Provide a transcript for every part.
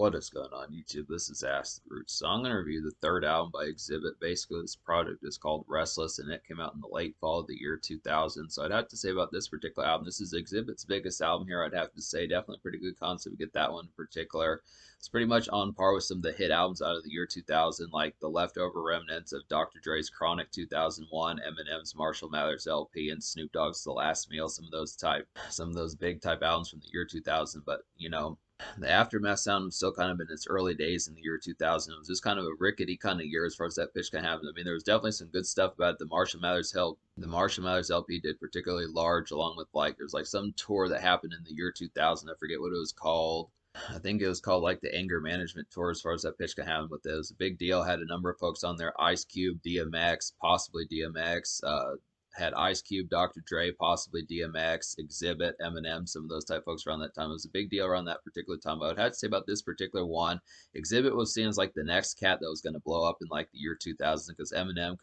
What is going on YouTube? This is Ask the Roots. So I'm going to review the third album by Xzibit. Basically, this product is called Restless, and it came out in the late fall of the year 2000. So I'd have to say about this particular album, this is Xzibit's biggest album here. I'd have to say definitely pretty good concept. We get that one in particular. It's pretty much on par with some of the hit albums out of the year 2000, like the leftover remnants of Dr. Dre's Chronic 2001, Eminem's Marshall Mathers LP, and Snoop Dogg's The Last Meal. Some of those big type albums from the year 2000. But the Aftermath sound was still kind of in its early days in the year 2000. It was just kind of a rickety kind of year as far as that pitch can happen. I mean, there was definitely some good stuff about it. The Marshall Mathers LP did particularly large, along with there's like some tour that happened in the year 2000. I forget what it was called. I think it was called like the Anger Management Tour as far as that pitch can happen. But it was a big deal. Had a number of folks on there: Ice Cube, DMX, possibly DMX. Had Ice Cube, Dr. Dre, possibly DMX, Xzibit, Eminem, some of those type folks around that time. It was a big deal around that particular time. But I would have to say about this particular one, Xzibit was seen as like the next cat that was going to blow up in like the year 2000 because Eminem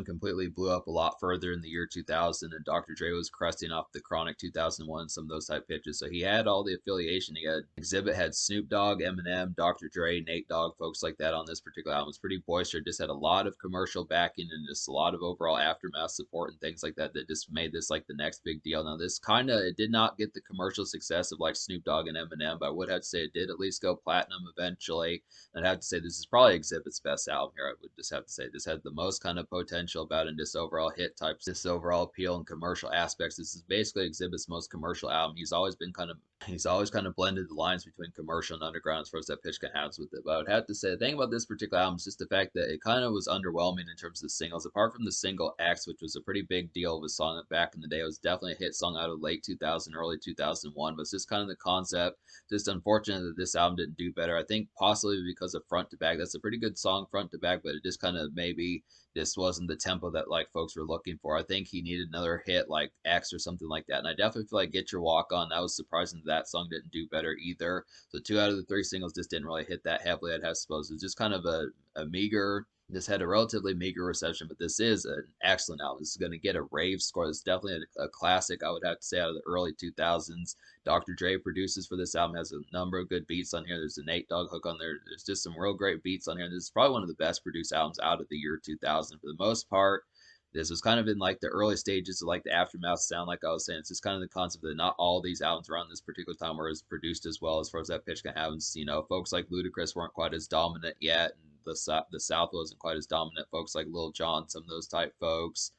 completely blew up a lot further in the year 2000, and Dr. Dre was cresting off the Chronic 2001, some of those type pitches. So he had all the affiliation. He had Xzibit had Snoop Dogg, Eminem, Dr. Dre, Nate Dogg, folks like that on this particular album. It was pretty boisterous. Just had a lot of commercial backing and just a lot of overall aftermath support and things like that that just made this like the next big deal. Now this it did not get the commercial success of like Snoop Dogg and Eminem, but I would have to say it did at least go platinum eventually. I'd have to say this is probably Xzibit's best album here. I would just have to say this had the most kind of potential about it, and just overall hit types, this overall appeal and commercial aspects. This is basically Xzibit's most commercial album. He's always kind of blended the lines between commercial and underground as far as that pitch can have with it. But I would have to say the thing about this particular album is just the fact that it kind of was underwhelming in terms of the singles. Apart from the single X, which was a pretty big deal of a song that back in the day, it was definitely a hit song out of late 2000, early 2001. But it's just kind of the concept. Just unfortunate that this album didn't do better. I think possibly because of Front to Back. That's a pretty good song, Front to Back, but it just kind of maybe this wasn't the tempo that like folks were looking for. I think he needed another hit like X or something like that. And I definitely feel like Get Your Walk On, that was surprising that song didn't do better either. So 2 out of the 3 singles just didn't really hit that heavily, I'd have to suppose. It was just kind of a meager, this had a relatively meager reception, but this is an excellent album. This is going to get a rave score. It's definitely a classic, I would have to say, out of the early 2000s. Dr. Dre produces for this album, has a number of good beats on here. There's a Nate Dogg hook on there. There's just some real great beats on here. This is probably one of the best produced albums out of the year 2000 for the most part. This was kind of in like the early stages of like the aftermath sound, like I was saying. It's just kind of the concept that not all these albums around this particular time were as produced as well as far as that pitch can have. Folks like Ludacris weren't quite as dominant yet, and the South wasn't quite as dominant. Folks like Lil Jon, some of those type folks,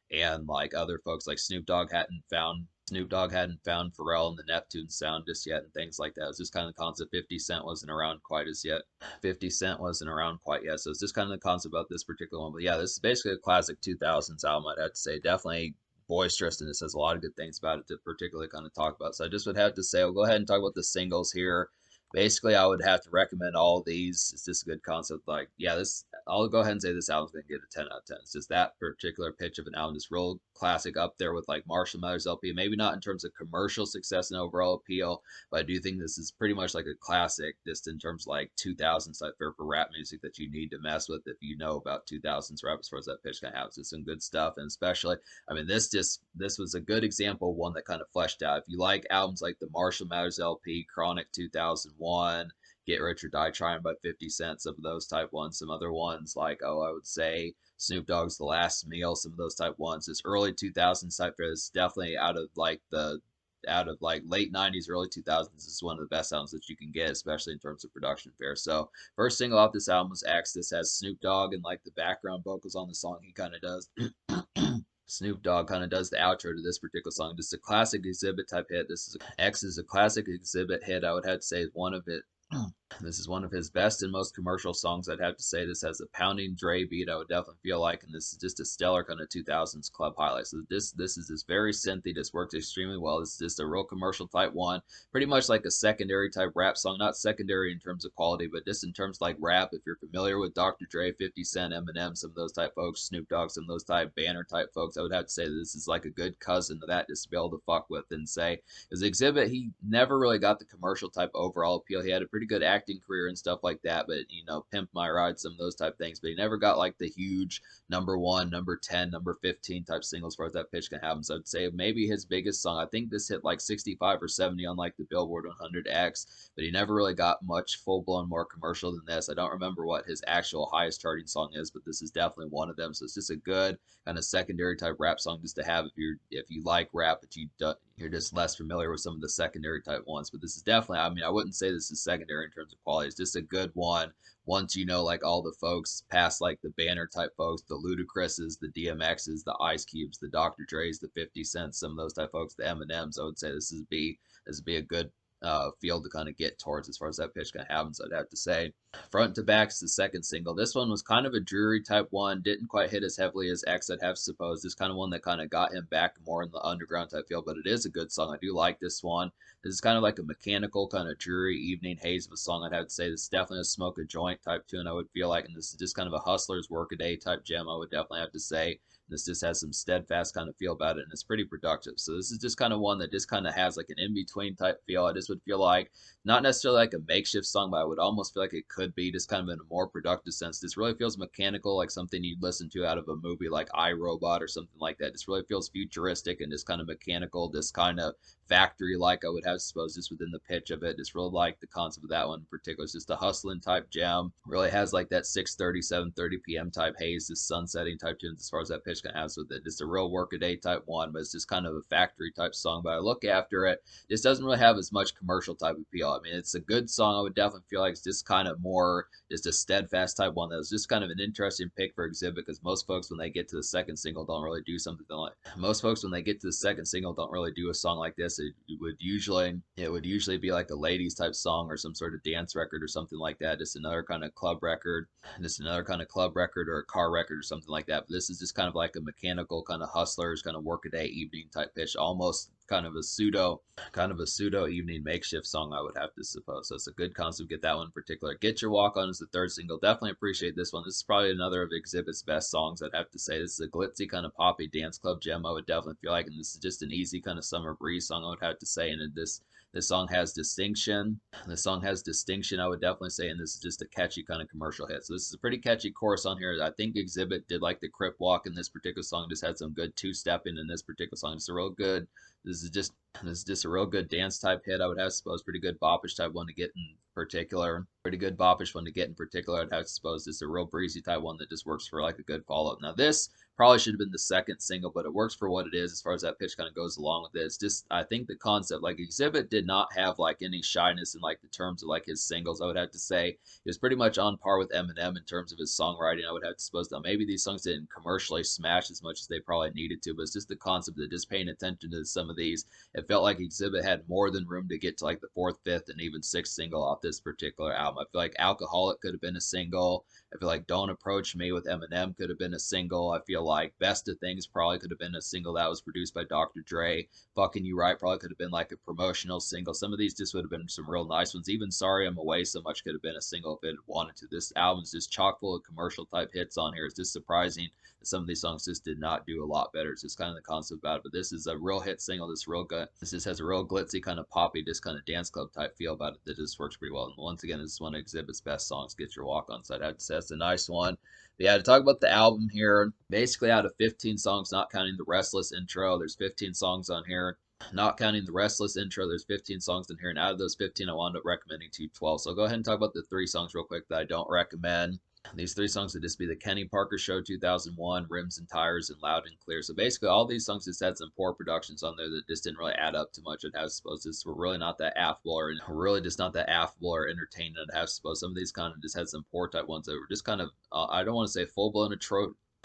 and like other folks like Snoop Dogg hadn't found Pharrell and the Neptune sound just yet, and things like that. It was just kind of the concept. 50 Cent wasn't around quite as yet. 50 Cent wasn't around quite yet. So it's just kind of the concept about this particular one. But yeah, this is basically a classic 2000s album, I'd have to say. Definitely boisterous, and this has a lot of good things about it to particularly kind of talk about. So I just would have to say, we'll go ahead and talk about the singles here. Basically, I would have to recommend all of these. It's just a good concept. Like, yeah, I'll go ahead and say this album's going to get a 10 out of 10. It's just that particular pitch of an album, just real classic up there with like Marshall Mathers LP. Maybe not in terms of commercial success and overall appeal, but I do think this is pretty much like a classic just in terms of like 2000s type for rap music that you need to mess with if you know about 2000s rap as far as that pitch can have. It's just some good stuff, and especially, I mean, this was a good example, one that kind of fleshed out. If you like albums like the Marshall Mathers LP, Chronic 2001, Get Rich or Die Trying by 50 Cent, some of those type ones. Some other ones like, I would say Snoop Dogg's The Last Meal, some of those type ones. This early 2000s type is definitely out of like late 90s, early 2000s. This is one of the best albums that you can get, especially in terms of production fare. So first single off this album was X. This has Snoop Dogg and like the background vocals on the song. He kind of does. Snoop Dogg kind of does the outro to this particular song. Just a classic Xzibit type hit. X is a classic Xzibit hit. I would have to say one of it. This is one of his best and most commercial songs. I'd have to say this has a pounding Dre beat, I would definitely feel like, and this is just a stellar kind of 2000s club highlight. So this is just very synthy. This works extremely well. This is just a real commercial type one, pretty much like a secondary type rap song. Not secondary in terms of quality, but just in terms of like rap. If you're familiar with Dr. Dre, 50 Cent, Eminem, some of those type folks, Snoop Dogg, some of those type banner type folks, I would have to say that this is like a good cousin to that, just to be able to fuck with and say. Because Xzibit, he never really got the commercial type overall appeal. He had a pretty good acting career and stuff like that, but Pimp My Ride, some of those type things, but he never got like the huge #1, #10, #15 type singles as far as that pitch can happen. So I'd say maybe his biggest song. I think this hit like 65 or 70 on like the Billboard 100X, but he never really got much full blown more commercial than this. I don't remember what his actual highest charting song is, but this is definitely one of them. So it's just a good kind of secondary type rap song just to have if you like rap, but you're just less familiar with some of the secondary type ones. But this is definitely, I mean, I wouldn't say this is secondary in terms of quality. It's just a good one once like all the folks past like the Banner type folks, the Ludacris's, the DMX's, the Ice Cubes, the Dr. Dre's, the 50 Cents, some of those type folks, the Eminems. I would say this would be a good field to kind of get towards as far as that pitch kind of happens. I'd have to say Front to Back's the second single. This one was kind of a dreary type one, didn't quite hit as heavily as X, I'd have supposed. This kind of one that kind of got him back more in the underground type feel, but it is a good song. I do like this one. This is kind of like a mechanical kind of dreary evening haze of a song. I'd have to say this is definitely a smoke a joint type tune, I would feel like, and this is just kind of a hustler's workaday type gem, I would definitely have to say. This just has some steadfast kind of feel about it, and it's pretty productive. So this is just kind of one that just kind of has like an in-between type feel. I just would feel like not necessarily like a makeshift song, but I would almost feel like it could be just kind of in a more productive sense. This really feels mechanical, like something you'd listen to out of a movie like iRobot or something like that. This really feels futuristic and just kind of mechanical, this kind of factory-like, I would have to suppose, just within the pitch of it. Just really like the concept of that one in particular. It's just a hustling type jam. Really has like that 6:30, 7:30 p.m. type haze, this sunsetting type tunes as far as that pitch can have with it. Just a real workaday type one, but it's just kind of a factory type song. But I look after it, this doesn't really have as much commercial type appeal. I mean, it's a good song. I would definitely feel like it's just kind of more just a steadfast type one. That was just kind of an interesting pick for Xzibit, because most folks when they get to the second single don't really do something like most folks when they get to the second single don't really do a song like this. It would usually be like a ladies type song or some sort of dance record or something like that. Just another kind of club record, or a car record or something like that. But this is just kind of like a mechanical kind of hustlers kind of workaday evening type pitch, almost kind of a pseudo evening makeshift song, I would have to suppose. So it's a good concept. Get that one in particular. Get Your Walk On is the third single. Definitely appreciate this one. This is probably another of Xzibit's best songs, I'd have to say. This is a glitzy kind of poppy dance club gem, I would definitely feel like, and this is just an easy kind of summer breeze song, I would have to say. And this song has distinction. I would definitely say, and this is just a catchy kind of commercial hit. So this is a pretty catchy chorus on here. I think Xzibit did like the Crip Walk in this particular song. Just had some good two-stepping in this particular song. It's a real good. This is just a real good dance type hit, I would have to suppose. Pretty good boppish type one to get in particular. I'd have to suppose. Just a real breezy type one that just works for like a good follow-up. Now this probably should have been the second single, but it works for what it is as far as that pitch kind of goes along with it. It's just, I think the concept, like Xzibit did not have like any shyness in like the terms of like his singles, I would have to say. He was pretty much on par with Eminem in terms of his songwriting, I would have to suppose. Now maybe these songs didn't commercially smash as much as they probably needed to, but it's just the concept of just paying attention to some of these. It felt like Xzibit had more than room to get to like the fourth, fifth, and even sixth single off this particular album. I feel like Alcoholic could have been a single. I feel like Don't Approach Me with Eminem could have been a single. I feel like Best of Things probably could have been a single that was produced by Dr. Dre. Fucking You Right probably could have been like a promotional single. Some of these just would have been some real nice ones. Even Sorry I'm Away So Much could have been a single if it wanted to. This album's just chock full of commercial type hits on here. It's just surprising that some of these songs just did not do a lot better. It's just kind of the concept about it. But this is a real hit single. This just has a real glitzy kind of poppy, just kind of dance club type feel about it that just works pretty well. And once again, this is one of Xzibit's best songs, Get Your Walk On. So I'd have to say that's a nice one. But yeah, to talk about the album here, basically out of 15 songs, not counting the Restless intro, there's 15 songs on here. Not counting the Restless intro, there's 15 songs in here, and out of those 15, I wound up recommending to you 12. So I'll go ahead and talk about the 3 songs real quick that I don't recommend. These 3 songs would just be the Kenny Parker Show 2001, Rims and Tires, and Loud and Clear. So basically, all these songs just had some poor productions on there that just didn't really add up to much. I'd have to suppose this were really not that affable, or really just not that affable or entertaining. I'd have to suppose some of these kind of just had some poor type ones that were just kind of, I don't want to say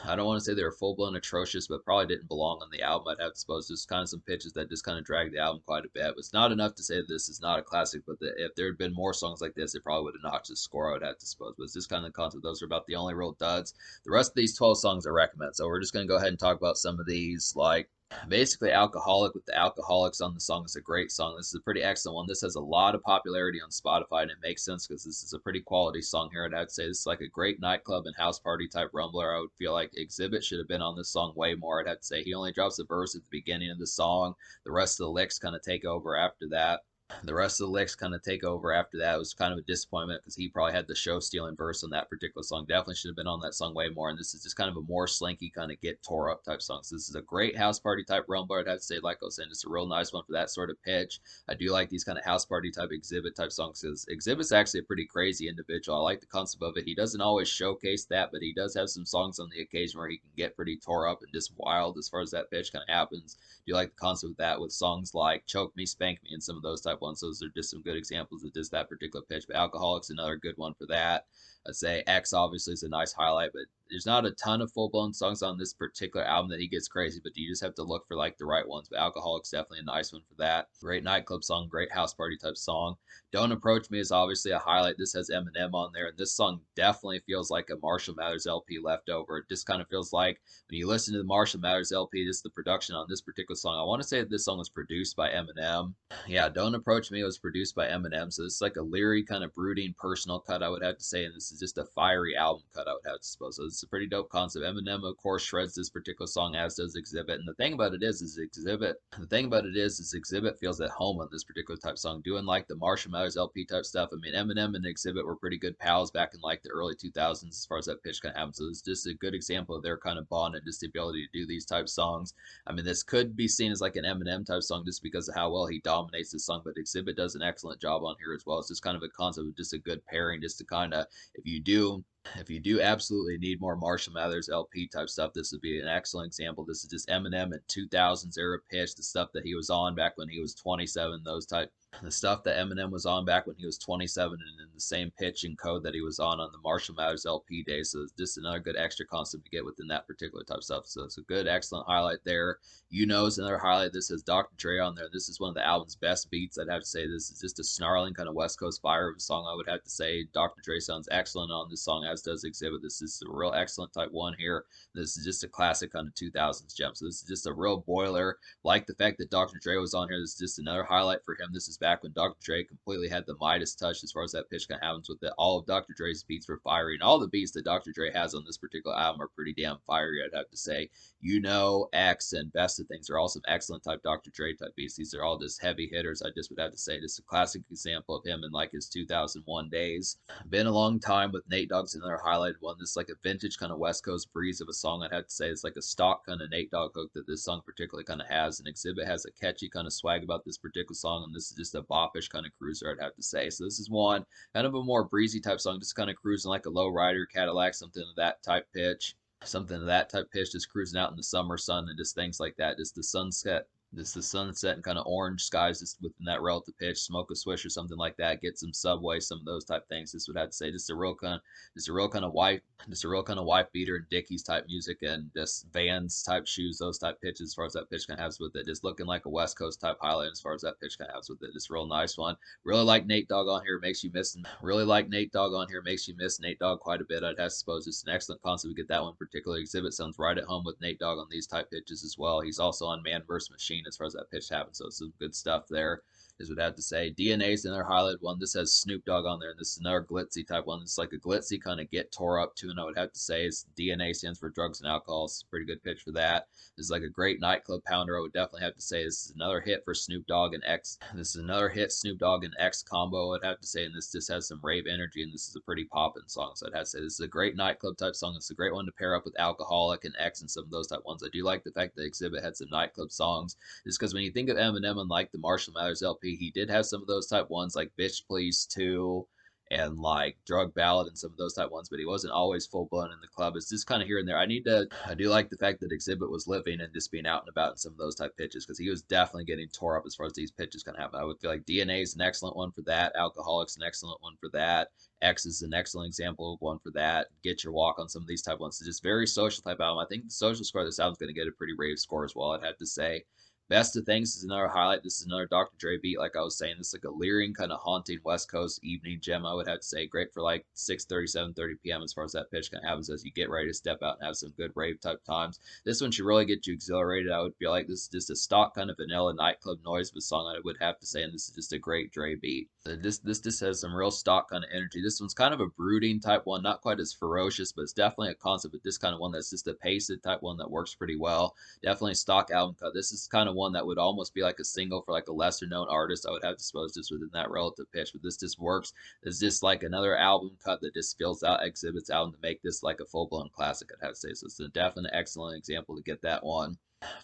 I don't want to say they were full-blown atrocious, but probably didn't belong on the album. I'd have to suppose just kind of some pitches that just kind of dragged the album quite a bit. It's not enough to say that this is not a classic, but if there had been more songs like this, it probably would have notched the score, I would have to suppose. But it's just kind of the concept. Those are about the only real duds. The rest of these 12 songs I recommend. So we're just going to go ahead and talk about some of these, like basically Alcoholic with the Alcoholics on the song is a great song. This is a pretty excellent one. This has a lot of popularity on Spotify, and it makes sense because this is a pretty quality song here. And I'd say this is like a great nightclub and house party type rumbler. I would feel like Xzibit should have been on this song way more. I'd have to say he only drops a verse at the beginning of the song. The rest of the licks kind of take over after that. The rest of the licks kind of take over after that. It was kind of a disappointment because he probably had the show stealing verse on that particular song. Definitely should have been on that song way more. And this is just kind of a more slinky kind of get tore up type song. So this is a great house party type rumble. I'd have to say, like I was saying, it's a real nice one for that sort of pitch. I do like these kind of house party type Xzibit type songs because Xzibit's actually a pretty crazy individual. I like the concept of it. He doesn't always showcase that, but he does have some songs on the occasion where he can get pretty tore up and just wild as far as that pitch kind of happens. Do like the concept of that with songs like Choke Me, Spank Me, and some of those type ones. Those are just some good examples of just that particular pitch. But Alcoholic's another good one for that. I'd say X obviously is a nice highlight, but there's not a ton of full blown songs on this particular album that he gets crazy, but you just have to look for like the right ones. But Alcoholic's definitely a nice one for that. Great nightclub song, great house party type song. Don't Approach Me is obviously a highlight. This has Eminem on there, and this song definitely feels like a Marshall Mathers LP leftover. It just kind of feels like when you listen to the Marshall Mathers LP, just the production on this particular song. I want to say that this song was produced by Eminem. Yeah, Don't Approach Me was produced by Eminem, so it's like a leery, kind of brooding, personal cut, I would have to say, and this is just a fiery album cut, I would have to suppose. So it's a pretty dope concept. Eminem, of course, shreds this particular song, as does Xzibit. And the thing about it is Xzibit. The thing about it is Xzibit feels at home on this particular type song, doing like the Marshall Mathers LP type stuff. I mean, Eminem and Xzibit were pretty good pals back in like the early 2000s as far as that pitch kind of happens. So it's just a good example of their kind of bond and just the ability to do these type songs. I mean, this could be seen as like an Eminem type song just because of how well he dominates the song, but Xzibit does an excellent job on here as well. It's just kind of a concept of just a good pairing, just to kind of, if you do absolutely need more Marshall Mathers LP type stuff, this would be an excellent example. This is just Eminem in 2000s era pitch, the stuff that he was on back when he was 27, those type, the stuff that Eminem was on back when he was 27 and in the same pitch and code that he was on the Marshall Mathers LP days. So it's just another good extra concept to get within that particular type of stuff. So it's a good, excellent highlight there. You Know is another highlight. This has Dr. Dre on there. This is one of the album's best beats. I'd have to say this is just a snarling kind of West Coast fire of a song. I would have to say Dr. Dre sounds excellent on this song, as does Xzibit. This is a real excellent type one here. This is just a classic kind of 2000s gem. So this is just a real boiler. Like the fact that Dr. Dre was on here. This is just another highlight for him. This is back when Dr. Dre completely had the Midas touch as far as that pitch kind of happens with it. All of Dr. Dre's beats were fiery, and all the beats that Dr. Dre has on this particular album are pretty damn fiery, I'd have to say. You Know, X, and Best of Things are all some excellent type Dr. Dre type beats. These are all just heavy hitters, I just would have to say. Just a classic example of him in like his 2001 days. Been a long time with Nate Dogg's another highlighted one. This is like a vintage kind of West Coast breeze of a song, I'd have to say. It's like a stock kind of Nate Dogg hook that this song particularly kind of has. And Xzibit has a catchy kind of swag about this particular song, and this is just a boppish kind of cruiser, I'd have to say. So this is one kind of a more breezy type song, just kind of cruising like a low rider Cadillac, something of that type pitch. Something of that type pitch, just cruising out in the summer sun and just things like that. Just the sunset, and kind of orange skies just within that relative pitch. Smoke a swish or something like that. Get some Subway, some of those type things. This would have to say just a real kind of wife beater and Dickies type music and just Vans type shoes, those type pitches as far as that pitch kind of has with it. Just looking like a West Coast type highlight as far as that pitch kind of has with it. Just real nice one. Really like Nate Dogg on here. Makes you miss. Really like Nate Dogg on here. Makes you miss Nate Dogg quite a bit. I'd have to suppose it's an excellent concept to get that one particular. Xzibit sounds right at home with Nate Dogg on these type pitches as well. He's also on Man vs. Machine as far as that pitch happens, so some good stuff there, is what I have to say. DNA is another highlighted one. This has Snoop Dogg on there, and this is another glitzy type one. It's like a glitzy kind of get tore up tune, I would have to say. It's DNA stands for drugs and alcohol. It's a pretty good pitch for that. This is like a great nightclub pounder, I would definitely have to say. This is another hit for Snoop Dogg and X. This is another hit Snoop Dogg and X combo, I'd have to say, and this just has some rave energy, and this is a pretty poppin' song, so I'd have to say this is a great nightclub type song. It's a great one to pair up with Alcoholic and X and some of those type ones. I do like the fact that Xzibit had some nightclub songs, just because when you think of Eminem and like the Marshall Mathers LP, he did have some of those type ones like Bitch Please 2 and like Drug Ballad and some of those type ones, but he wasn't always full blown in the club. It's just kind of here and there. I do like the fact that Xzibit was living and just being out and about in some of those type pitches, because he was definitely getting tore up as far as these pitches kind of happen. I would feel like DNA is an excellent one for that. Alcoholic's an excellent one for that. X is an excellent example of one for that. Get Your Walk on some of these type ones. It's just very social type album. I think the social score of this album is going to get a pretty rave score as well, I'd have to say. Best of Things is another highlight. This is another Dr. Dre beat, like I was saying. This is like a leering, kind of haunting West Coast evening gem, I would have to say. Great for like 6:30, 7:30 p.m. as far as that pitch kind of happens as you get ready to step out and have some good rave type times. This one should really get you exhilarated. I would feel like this is just a stock kind of vanilla nightclub noise of a song, I would have to say, and this is just a great Dre beat. This just has some real stock kind of energy. This one's kind of a brooding type one, not quite as ferocious, but it's definitely a concept, but this kind of one that's just a paced type one that works pretty well. Definitely a stock album cut. This is kind of one that would almost be like a single for like a lesser known artist. I would have to suppose just within that relative pitch, but this just works. It's just like another album cut that just fills out Xzibit's album to make this like a full blown classic, I'd have to say. So it's a definite excellent example to get that one.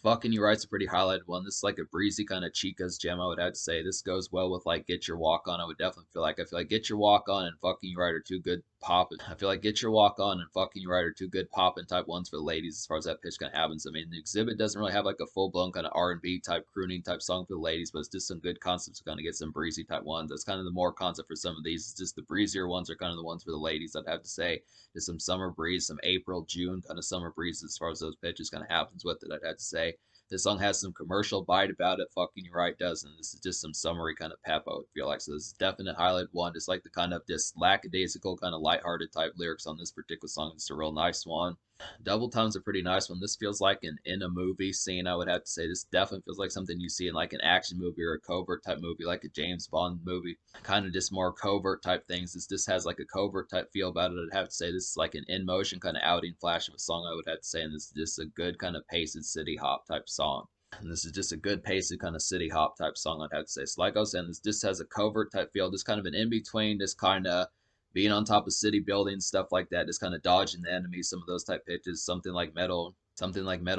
Fucking You Right's a pretty highlighted one. This is like a breezy kind of Chica's gem, I would have to say. This goes well with like Get Your Walk On. I feel like Get Your Walk On and Fucking You Right are two good poppin'. I feel like Get Your Walk On and Fucking You Right are two good poppin' type ones for the ladies as far as that pitch kind of happens. I mean, the Xzibit doesn't really have like a full blown kind of R&B type crooning type song for the ladies, but it's just some good concepts to kind of get some breezy type ones. That's kind of the more concept for some of these. It's just the breezier ones are kind of the ones for the ladies, I'd have to say. Just some summer breeze, some April, June kind of summer breeze as far as those pitches kind of happens with it, I'd have to say. This song has some commercial bite about it. Fucking You Right does, and this is just some summery kind of pep, I would feel like. So this is definite highlight one. Just like the kind of just lackadaisical, kind of lighthearted type lyrics on this particular song. It's a real nice one. Double Time's a pretty nice one. This feels like an in a movie scene, I would have to say. This definitely feels like something you see in like an action movie or a covert type movie, like a James Bond movie. Kind of just more covert type things. This just has like a covert type feel about it. I'd have to say this is like an in motion kind of outing flash of a song, I would have to say. And this is just a good kind of paced city hop type song. And this is just a good paced kind of city hop type song, I'd have to say. So like I was saying, this just has a covert type feel, just kind of an in between, just kind of being on top of city buildings, stuff like that, just kind of dodging the enemies, some of those type pitches, something like Metal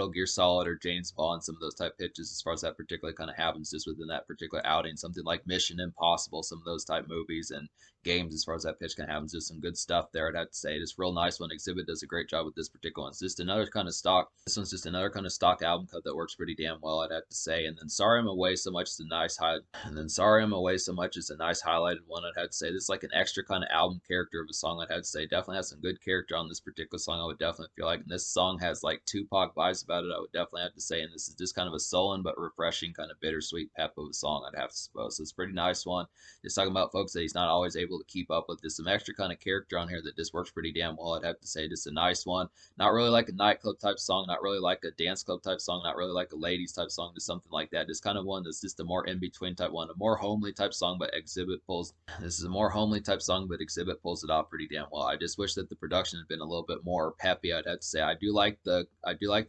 Gear Solid or James Bond, some of those type pitches as far as that particular kind of happens just within that particular outing, something like Mission Impossible, some of those type movies and games as far as that pitch kind of happens, just some good stuff there, I'd have to say. Just real nice one. Xzibit does a great job with this particular one. It's just another kind of stock. This one's just another kind of stock album cut that works pretty damn well, I'd have to say. And then Sorry I'm Away So Much is a nice high. And then Sorry I'm Away So Much is a nice highlighted one, I'd have to say. This is like an extra kind of album character of a song, I'd have to say. Definitely has some good character on this particular song, I would definitely feel like. And this song has like Tupac vibes about it, I would definitely have to say. And this is just kind of a sullen but refreshing kind of bittersweet pep of a song, I'd have to suppose. So it's a pretty nice one. Just talking about folks that he's not always able to keep up with. Just some extra kind of character on here that just works pretty damn well, I'd have to say. Just a nice one. Not really like a nightclub type song, not really like a dance club type song, not really like a ladies type song, just something like that. Just kind of one that's just a more in between type one, a more homely type song, but Xzibit pulls. This is a more homely type song, but Xzibit pulls it off pretty damn well. I just wish that the production had been a little bit more peppy, I'd have to say. I do like the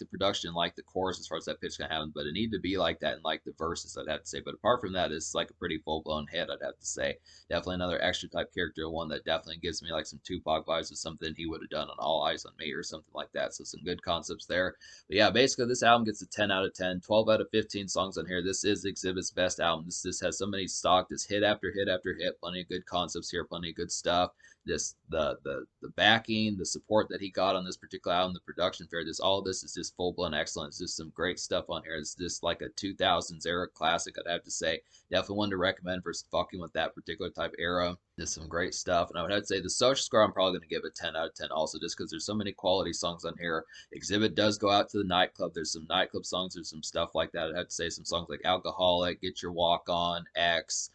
production, like the chorus as far as that pitch can happen, but it needed to be like that and like the verses, I'd have to say. But apart from that, it's like a pretty full blown hit, I'd have to say. Definitely another extra type character, one that definitely gives me like some Tupac vibes of something he would have done on All Eyes on Me or something like that. So some good concepts there. But yeah, basically this album gets a 10 out of 10, 12 out of 15 songs on here. This is Xzibit's best album. This has so many stock, just hit after hit after hit, plenty of good concepts here, plenty of good stuff. Just the backing, the support that he got on this particular album, the production fair, this all of this is just full blown excellence. Just some great stuff on here. It's just like a 2000s era classic, I'd have to say. Definitely one to recommend for fucking with that particular type era. Just some great stuff. And I would have to say the social score, I'm probably going to give a 10 out of 10 also, just because there's so many quality songs on here. Xzibit does go out to the nightclub. There's some nightclub songs. There's some stuff like that. I'd have to say some songs like Alcoholic, Get Your Walk On, X,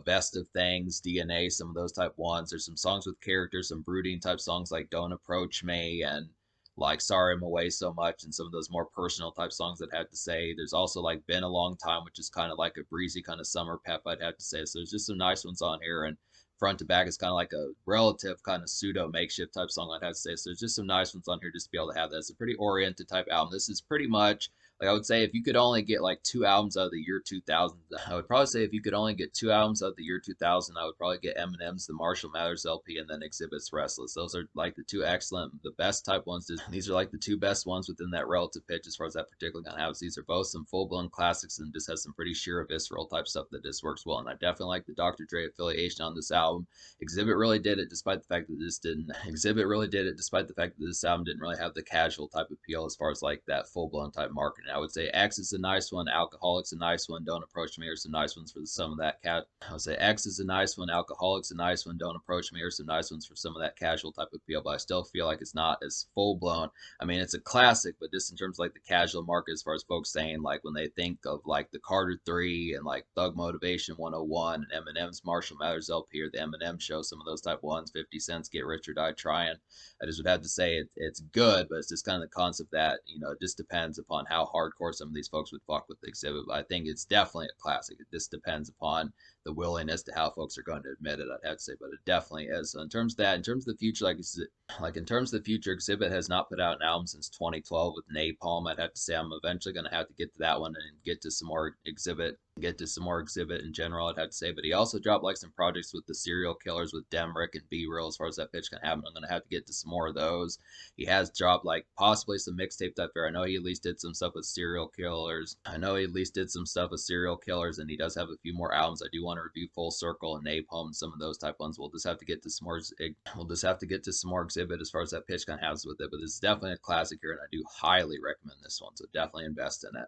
Best of Things, DNA, some of those type ones. There's some songs with characters, some brooding type songs like Don't Approach Me and like Sorry I'm Away So Much, and some of those more personal type songs that I had to say. There's also like Been a Long Time, which is kind of like a breezy kind of summer pep, I'd have to say. So there's just some nice ones on here, and front to back is kind of like a relative kind of pseudo makeshift type song, I'd have to say. So there's just some nice ones on here just to be able to have that. It's a pretty oriented type album. This is pretty much like I would say if you could only get like 2 albums out of the year 2000, I would probably say if you could only get 2 albums out of the year 2000, I would probably get Eminem's The Marshall Mathers LP and then Xzibit's Restless. Those are like the two excellent, the best type ones. These are like the two best ones within that relative pitch as far as that particular kind of happens. These are both some full-blown classics and just has some pretty sheer visceral type stuff that just works well. And I definitely like the Dr. Dre affiliation on this album. Xzibit really did it despite the fact that this didn't. Xzibit really did it despite the fact that this album didn't really have the casual type appeal as far as like that full-blown type marketing. I would say X is a nice one, Alcoholic's a nice one, Don't Approach Me are some nice ones for some of that cat. I would say X is a nice one, Alcoholic's a nice one, Don't Approach Me are some nice ones for some of that casual type of appeal, but I still feel like it's not as full-blown. I mean, it's a classic, but just in terms of like the casual market as far as folks saying like when they think of like the Carter 3 and like Thug Motivation 101 and Eminem's Marshall Mathers LP or the Eminem Show, some of those type ones, 50 Cent's Get Rich or Die Trying. I just would have to say it's good, but it's just kind of the concept that, you know, it just depends upon how hardcore some of these folks would fuck with the Xzibit. But I think it's definitely a classic. It just depends upon the willingness to how folks are going to admit it, I'd have to say, but it definitely is. So in terms of that, in terms of the future, like in terms of the future, Exhibit has not put out an album since 2012 with Napalm. I'd have to say I'm eventually going to have to get to that one and get to some more Exhibit in general. I'd have to say, but he also dropped like some projects with the Serial Killers with Demrick and B Real. As far as that pitch can happen, I'm going to have to get to some more of those. He has dropped like possibly some mixtape stuff there. I know he at least did some stuff with Serial Killers. I know he at least did some stuff with Serial Killers, and he does have a few more albums. I do want to review Full Circle and Napalm and some of those type ones. We'll just have to get to some more. We'll just have to get to some more Exhibit as far as that pitch kind of has with it. But this is definitely a classic here, and I do highly recommend this one. So definitely invest in it.